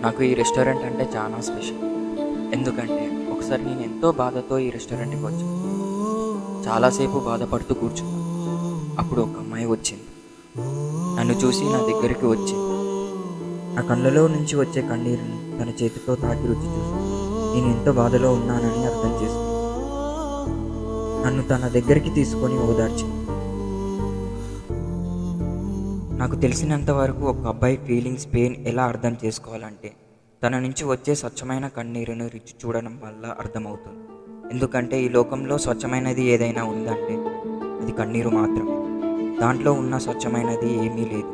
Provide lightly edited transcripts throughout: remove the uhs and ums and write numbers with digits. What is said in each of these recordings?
నాకు ఈ రెస్టారెంట్ అంటే చాలా స్పెషల్. ఎందుకంటే ఒకసారి నేను ఎంతో బాధతో ఈ రెస్టారెంట్కి వచ్చాను. చాలాసేపు బాధపడుతూ కూర్చున్నాను. అప్పుడు ఒక అమ్మాయి వచ్చింది. నన్ను చూసి నా దగ్గరికి వచ్చింది. నా కళ్ళలో నుంచి వచ్చే కన్నీరుని తన చేతితో తాకి రుచి చూసి నేను ఎంతో బాధలో ఉన్నానని అర్థం చేసుకుంది. నన్ను తన దగ్గరికి తీసుకొని ఓదార్చింది. నాకు తెలిసినంత వరకు ఒక అబ్బాయి ఫీలింగ్స్, పెయిన్ ఎలా అర్థం చేసుకోవాలంటే తన నుంచి వచ్చే స్వచ్ఛమైన కన్నీరును రుచి చూడడం వల్ల అర్థమవుతుంది. ఎందుకంటే ఈ లోకంలో స్వచ్ఛమైనది ఏదైనా ఉందంటే అది కన్నీరు మాత్రమే. దాంట్లో ఉన్న స్వచ్ఛమైనది ఏమీ లేదు.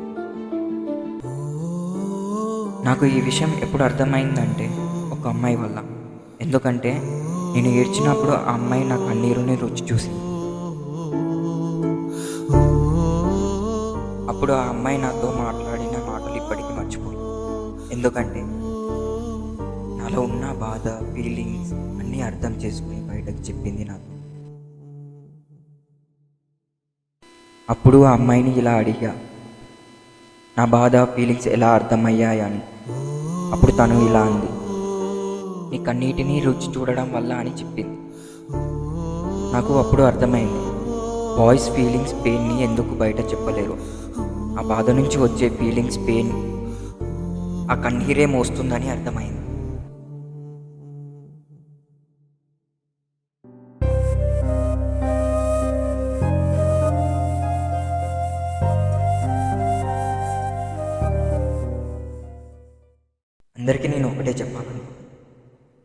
నాకు ఈ విషయం ఎప్పుడు అర్థమైందంటే ఒక అమ్మాయి వల్ల. ఎందుకంటే నేను ఏడ్చినప్పుడు ఆ అమ్మాయి నా కన్నీరుని రుచి చూసింది. అప్పుడు ఆ అమ్మాయి నాతో మాట్లాడిన మాటలు ఇప్పటికీ మర్చిపోలేదు. ఎందుకంటే నాలో ఉన్న బాధ, ఫీలింగ్స్ అన్నీ అర్థం చేసుకుని బయటకు చెప్పింది నాకు. అప్పుడు ఆ అమ్మాయిని ఇలా అడిగా, నా బాధ, ఫీలింగ్స్ ఎలా అర్థమయ్యాయని. అప్పుడు తను ఇలా అంది, నీ కన్నీటిని రుచి చూడడం వల్ల అని చెప్పింది. నాకు అప్పుడు అర్థమైంది, బాయ్స్ ఫీలింగ్స్, పెయిన్ని ఎందుకు బయట చెప్పలేరు. ఆ బాధ నుంచి వచ్చే ఫీలింగ్స్, పెయిన్ ఆ కన్నీరే మోస్తుందని అర్థమైంది. అందరికీ నేను ఒకటే చెప్పాలను,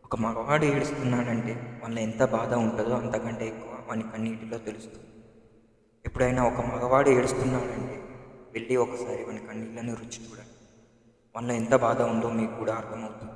ఒక మగవాడు ఏడుస్తున్నాడంటే వాళ్ళ ఎంత బాధ ఉంటుందో అంతకంటే ఎక్కువ వాని కన్నీటిలో తెలుస్తుంది. ఎప్పుడైనా ఒక మగవాడు ఏడుస్తున్నాడంటే వెళ్ళి ఒకసారి వాని కన్నీళ్ళని రుచి చూడండి. వాళ్ళ ఎంత బాధ ఉందో మీకు కూడా అర్థమవుతుంది.